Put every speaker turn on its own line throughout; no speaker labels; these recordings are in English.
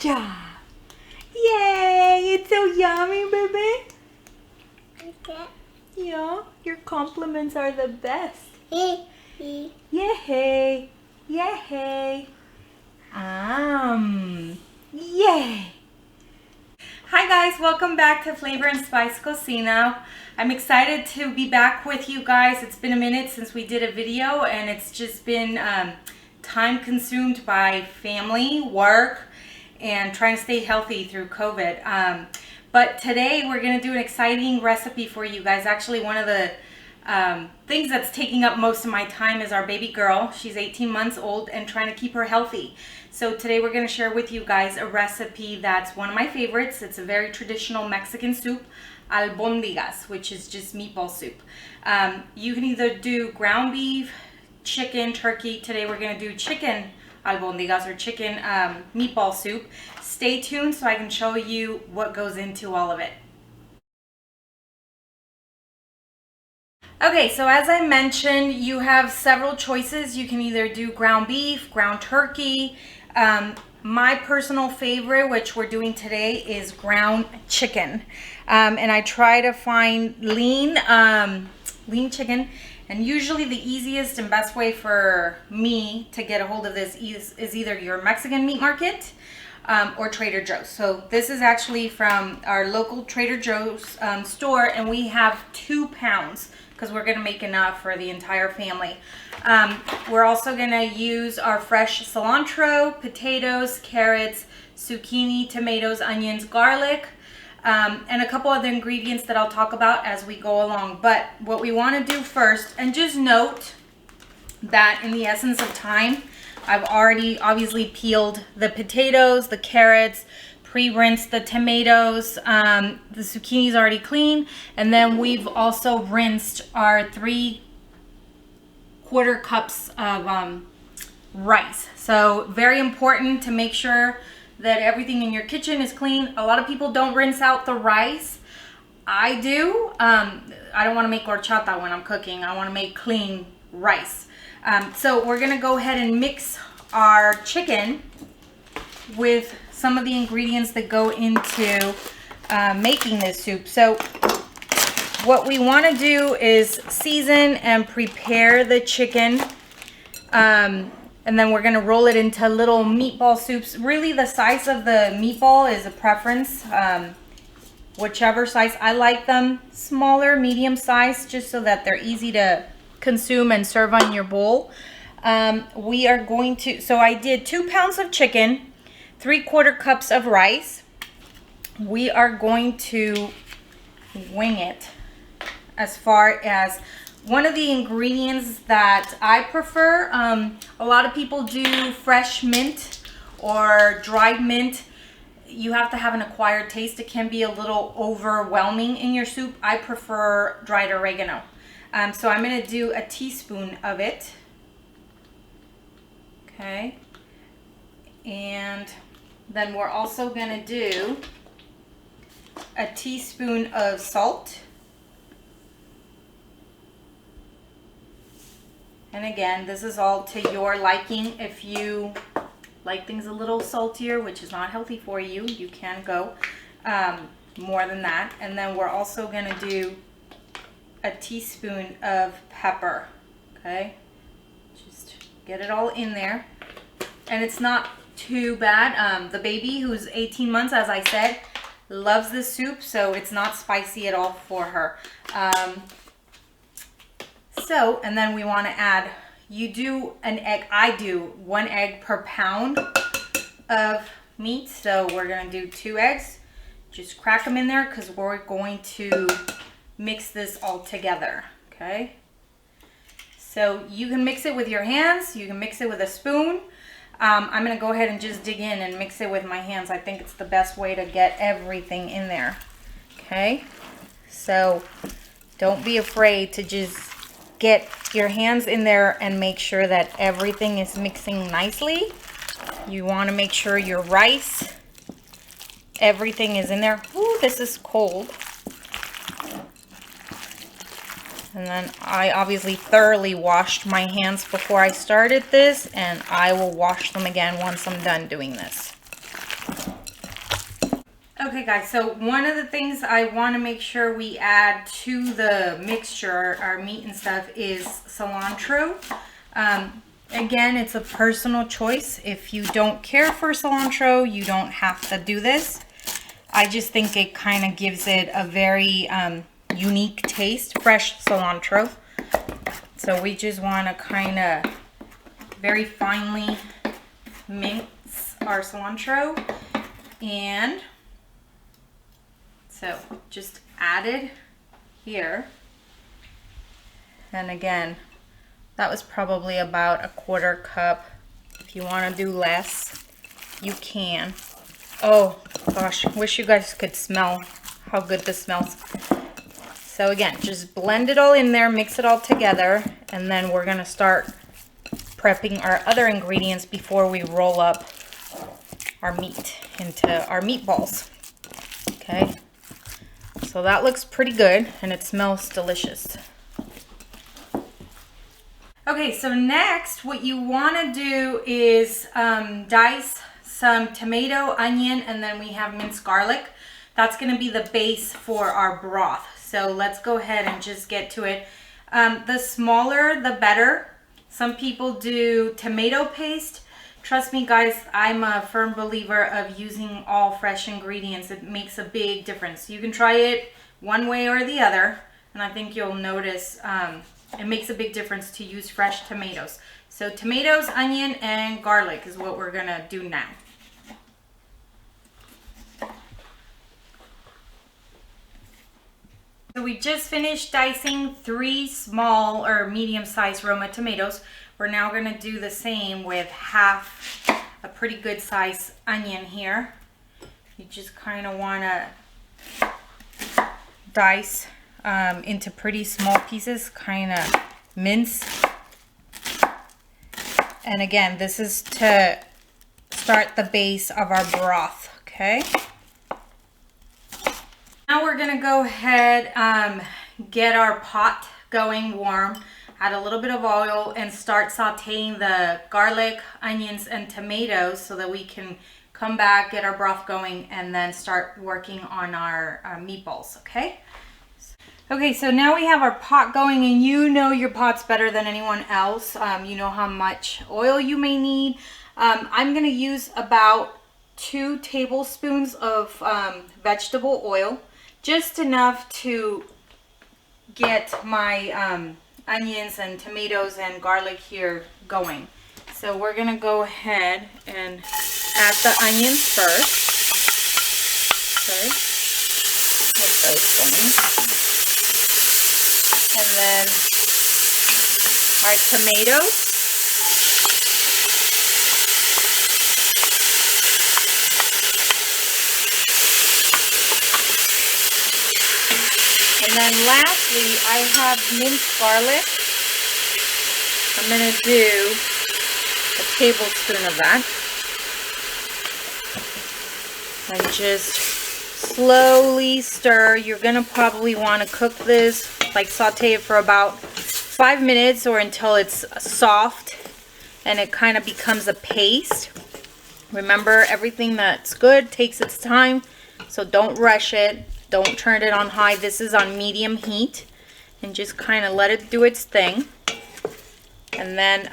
job. Yay, it's so yummy, baby.
Okay.
Yeah, your compliments are the best.
Hey.
Yay. Yay. Yay. Hi guys, welcome back to Flavor and Spice Cocina. I'm excited to be back with you guys. It's been a minute since we did a video and it's just been time consumed by family, work, and trying to stay healthy through COVID. But today we're going to do an exciting recipe for you guys. Actually, one of the things that's taking up most of my time is our baby girl. She's 18 months old and trying to keep her healthy. So today we're going to share with you guys a recipe that's one of my favorites. It's a very traditional Mexican soup, albondigas, which is just meatball soup. You can either do ground beef, chicken, turkey. Today we're going to do chicken albondigas or chicken meatball soup. Stay tuned so I can show you what goes into all of it. Okay, so as I mentioned, you have several choices. You can either do ground beef, ground turkey. My personal favorite, which we're doing today, is ground chicken. And I try to find lean chicken. And usually the easiest and best way for me to get a hold of this is either your Mexican meat market or Trader Joe's. So this is actually from our local Trader Joe's store, and we have 2 pounds because we're going to make enough for the entire family. We're also going to use our fresh cilantro, potatoes, carrots, zucchini, tomatoes, onions, garlic, and a couple other ingredients that I'll talk about as we go along. But what we want to do first, and just note that in the essence of time, I've already obviously peeled the potatoes, the carrots, pre-rinsed the tomatoes, the zucchini's already clean, and then we've also rinsed our 3/4 cups of rice. So very important to make sure that everything in your kitchen is clean. A lot of people don't rinse out the rice. I do. I don't want to make horchata when I'm cooking. I want to make clean rice. So we're gonna go ahead and mix our chicken with some of the ingredients that go into making this soup. So what we want to do is season and prepare the chicken, and then we're going to roll it into little meatball soups. Really, the size of the meatball is a preference, whichever size. I like them smaller, medium size, just so that they're easy to consume and serve on your bowl. We are going to, so I did 2 pounds of chicken, 3/4 cups of rice. We are going to wing it as far as one of the ingredients that I prefer. A lot of people do fresh mint or dried mint. You have to have an acquired taste. It can be a little overwhelming in your soup. I prefer dried oregano. So I'm going to do a teaspoon of it. Okay. And then we're also going to do a teaspoon of salt. And again, this is all to your liking. If you like things a little saltier, which is not healthy for you, you can go more than that. And then we're also going to do a teaspoon of pepper. Okay, just get it all in there. And it's not too bad. The baby, who's 18 months, as I said, loves this soup, so it's not spicy at all for her. And then we want to add, you do an egg. I do 1 egg per pound of meat, so we're going to do 2 eggs. Just crack them in there because we're going to mix this all together. Okay, so you can mix it with your hands, you can mix it with a spoon. I'm going to go ahead and just dig in and mix it with my hands. I think it's the best way to get everything in there. Okay, so don't be afraid to just get your hands in there and make sure that everything is mixing nicely. You want to make sure your rice, everything is in there. Ooh, this is cold. And then I obviously thoroughly washed my hands before I started this, and I will wash them again once I'm done doing this. Okay guys, so one of the things I want to make sure we add to the mixture, our meat and stuff, is cilantro. Again, it's a personal choice. If you don't care for cilantro, you don't have to do this. I just think it kind of gives it a very unique taste, fresh cilantro. So we just want to kind of very finely mince our cilantro. And so just add it here. And again, that was probably about 1/4 cup. If you want to do less, you can. Oh gosh, wish you guys could smell how good this smells. So again, just blend it all in there, mix it all together, and then we're gonna start prepping our other ingredients before we roll up our meat into our meatballs. Okay, so that looks pretty good and it smells delicious. Okay, so next what you want to do is dice some tomato, onion, and then we have minced garlic. That's going to be the base for our broth. So let's go ahead and just get to it. The smaller the better. Some people do tomato paste. Trust me guys, I'm a firm believer of using all fresh ingredients. It makes a big difference. You can try it one way or the other, and I think you'll notice it makes a big difference to use fresh tomatoes. So tomatoes, onion, and garlic is what we're gonna do now. So we just finished dicing 3 small or medium-sized Roma tomatoes. We're now gonna do the same with half a pretty good size onion here. You just kind of wanna dice into pretty small pieces, kind of mince. And again, this is to start the base of our broth, okay? Now we're gonna go ahead, get our pot going warm, add a little bit of oil, and start sauteing the garlic, onions, and tomatoes so that we can come back, get our broth going, and then start working on our meatballs, okay? Okay, so now we have our pot going, and you know your pot's better than anyone else. You know how much oil you may need. I'm gonna use about 2 tablespoons of vegetable oil, just enough to get my onions and tomatoes and garlic here going. So we're gonna go ahead and add the onions first. Okay, get those going. And then our tomatoes. And then lastly, I have minced garlic. I'm going to do a tablespoon of that. And just slowly stir. You're going to probably want to cook this, like saute it for about 5 minutes or until it's soft and it kind of becomes a paste. Remember, everything that's good takes its time, so don't rush it. Don't turn it on high. This is on medium heat, and just kind of let it do its thing. And then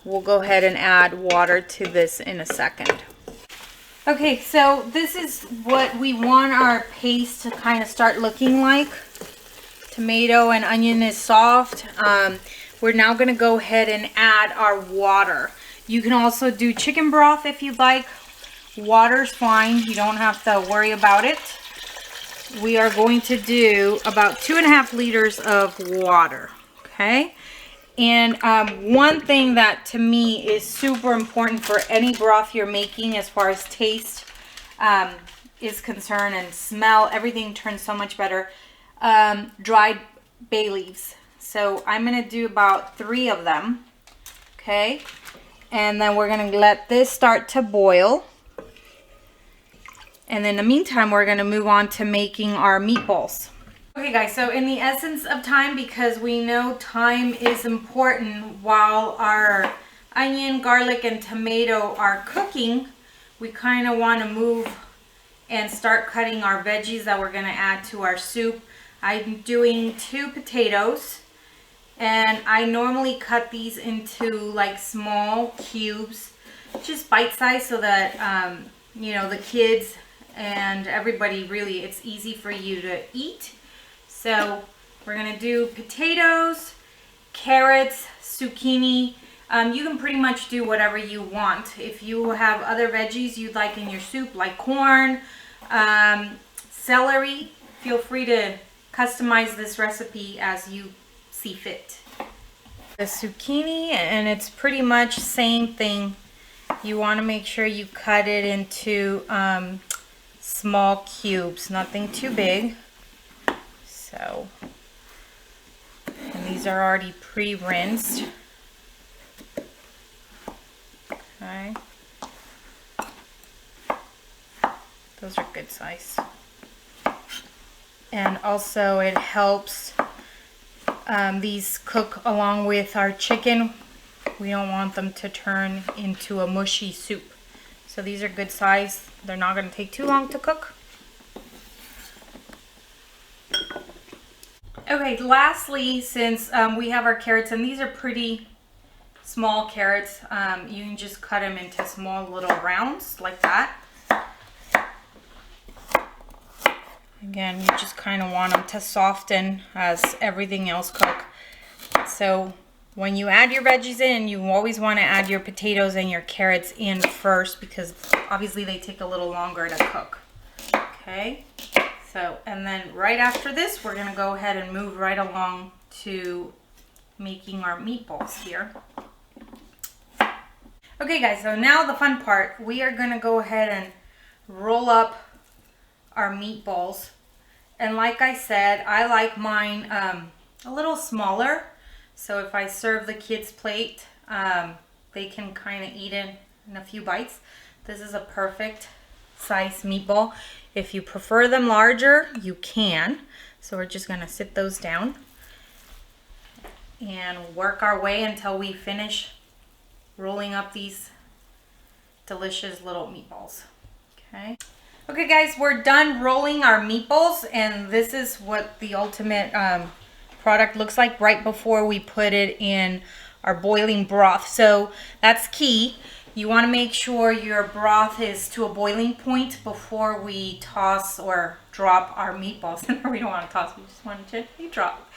we'll go ahead and add water to this in a second. Okay, so this is what we want our paste to kind of start looking like. Tomato and onion is soft. We're now going to go ahead and add our water. You can also do chicken broth if you'd like. Water's fine. You don't have to worry about it. We are going to do about 2.5 liters of water. Okay. And one thing that to me is super important for any broth you're making as far as taste is concerned and smell, everything turns so much better. Dried bay leaves. So I'm going to do about 3 of them. Okay. And then we're going to let this start to boil. And in the meantime, we're going to move on to making our meatballs. Okay guys, so in the essence of time, because we know time is important while our onion, garlic, and tomato are cooking, we kind of want to move and start cutting our veggies that we're gonna add to our soup. I'm doing 2 potatoes, and I normally cut these into like small cubes, just bite size, so that you know, the kids and everybody, really, it's easy for you to eat. So we're gonna do potatoes, carrots, zucchini. You can pretty much do whatever you want. If you have other veggies you'd like in your soup, like corn, celery, feel free to customize this recipe as you see fit. The zucchini, and it's pretty much same thing. You want to make sure you cut it into small cubes, nothing too big. So, and these are already pre-rinsed. Okay. Those are good size. And also it helps these cook along with our chicken. We don't want them to turn into a mushy soup. So these are good size. They're not going to take too long to cook. Okay, lastly, since we have our carrots, and these are pretty small carrots, you can just cut them into small little rounds like that. Again, you just kind of want them to soften as everything else cook. So when you add your veggies in, you always want to add your potatoes and your carrots in first, because obviously they take a little longer to cook. Okay, so, and then right after this, we're going to go ahead and move right along to making our meatballs here. Okay guys, so now the fun part. We are going to go ahead and roll up our meatballs. And like I said, I like mine a little smaller. So if I serve the kids' plate, they can kind of eat it in a few bites. This is a perfect size meatball. If you prefer them larger, you can. So we're just going to sit those down and work our way until we finish rolling up these delicious little meatballs. Okay. Okay guys, we're done rolling our meatballs, and this is what the ultimate product looks like right before we put it in our boiling broth. So that's key. You want to make sure your broth is to a boiling point before we toss or drop our meatballs. We don't want to toss, we just want to gently drop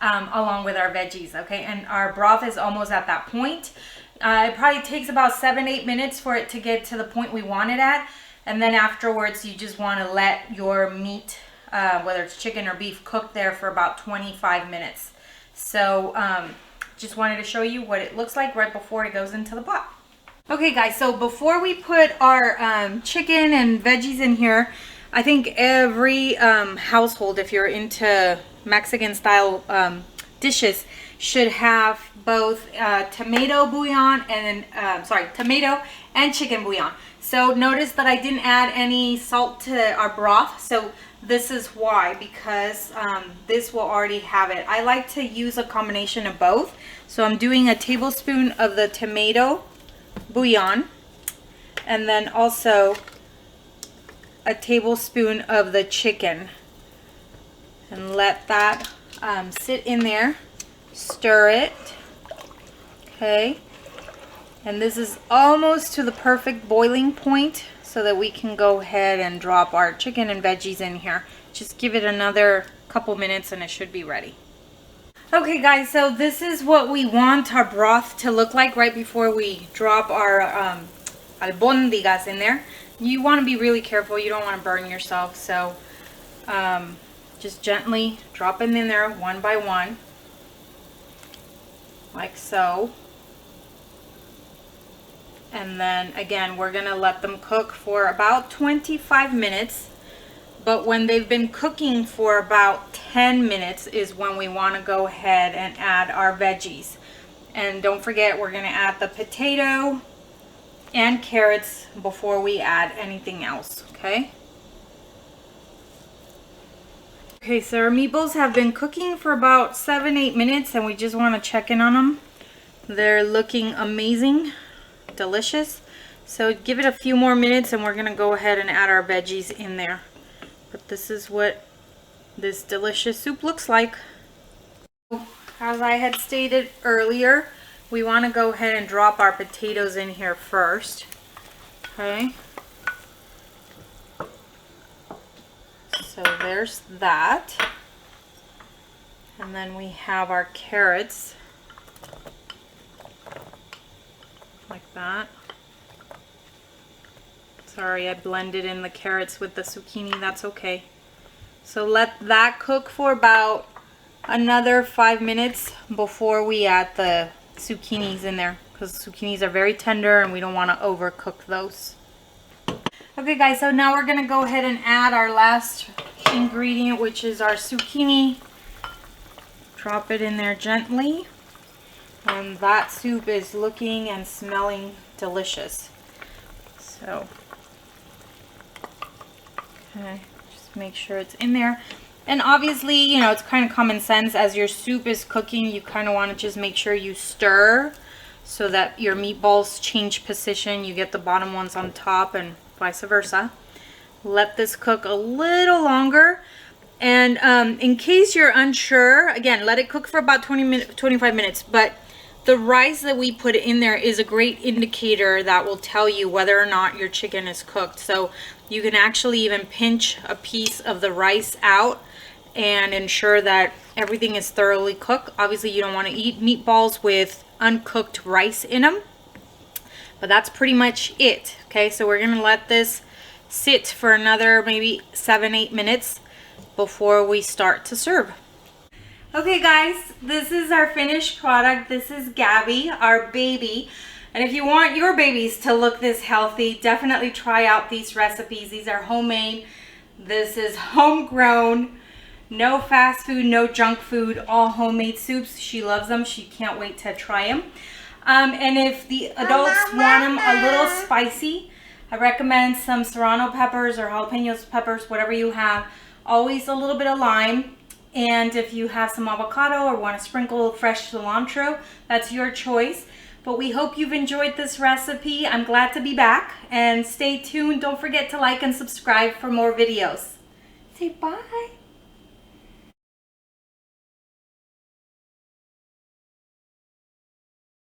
along with our veggies. Okay, and our broth is almost at that point. It probably takes about 7-8 minutes for it to get to the point we want it at. And then afterwards, you just want to let your meat, whether it's chicken or beef, cook there for about 25 minutes. So just wanted to show you what it looks like right before it goes into the pot. Okay guys, so before we put our chicken and veggies in here, I think every household, if you're into Mexican style dishes, should have both tomato bouillon and tomato and chicken bouillon. So notice that I didn't add any salt to our broth. So this is why, because this will already have it. I like to use a combination of both. So I'm doing a tablespoon of the tomato bouillon, and then also a tablespoon of the chicken, and let that sit in there. Stir it. Okay, and this is almost to the perfect boiling point, so that we can go ahead and drop our chicken and veggies in here. Just give it another couple minutes and it should be ready. Okay guys, so this is what we want our broth to look like right before we drop our albondigas in there. You want to be really careful, you don't want to burn yourself, so just gently drop them in there one by one, like so. And then again, we're gonna let them cook for about 25 minutes. But when they've been cooking for about 10 minutes is when we want to go ahead and add our veggies. And don't forget, we're going to add the potato and carrots before we add anything else, okay? Okay, so our meatballs have been cooking for about 7-8 minutes, and we just want to check in on them. They're looking amazing, delicious. So give it a few more minutes and we're gonna go ahead and add our veggies in there. But this is what this delicious soup looks like. As I had stated earlier, we want to go ahead and drop our potatoes in here first. Okay. So there's that. And then we have our carrots. Like that. Sorry, I blended in the carrots with the zucchini. That's okay. So let that cook for about another 5 minutes before we add the zucchinis in there, because zucchinis are very tender and we don't want to overcook those. Okay guys, so now we're going to go ahead and add our last ingredient, which is our zucchini. Drop it in there gently. And that soup is looking and smelling delicious. So, okay, just make sure it's in there. And obviously, you know, it's kind of common sense. As your soup is cooking, you kind of want to just make sure you stir so that your meatballs change position. You get the bottom ones on top and vice versa. Let this cook a little longer. And in case you're unsure, again, let it cook for about 25 minutes. But the rice that we put in there is a great indicator that will tell you whether or not your chicken is cooked. So you can actually even pinch a piece of the rice out and ensure that everything is thoroughly cooked. Obviously, you don't want to eat meatballs with uncooked rice in them. But that's pretty much it. Okay, so we're going to let this sit for another maybe 7-8 minutes before we start to serve. Okay guys, this is our finished product. This is Gabby, our baby. And if you want your babies to look this healthy, definitely try out these recipes. These are homemade. This is homegrown. No fast food, no junk food, all homemade soups. She loves them. She can't wait to try them. And if the adults want them a little spicy, I recommend some serrano peppers or jalapeno peppers, whatever you have. Always a little bit of lime. And if you have some avocado or want to sprinkle fresh cilantro, that's your choice. But we hope you've enjoyed this recipe. I'm glad to be back. And stay tuned. Don't forget to like and subscribe for more videos. Say bye.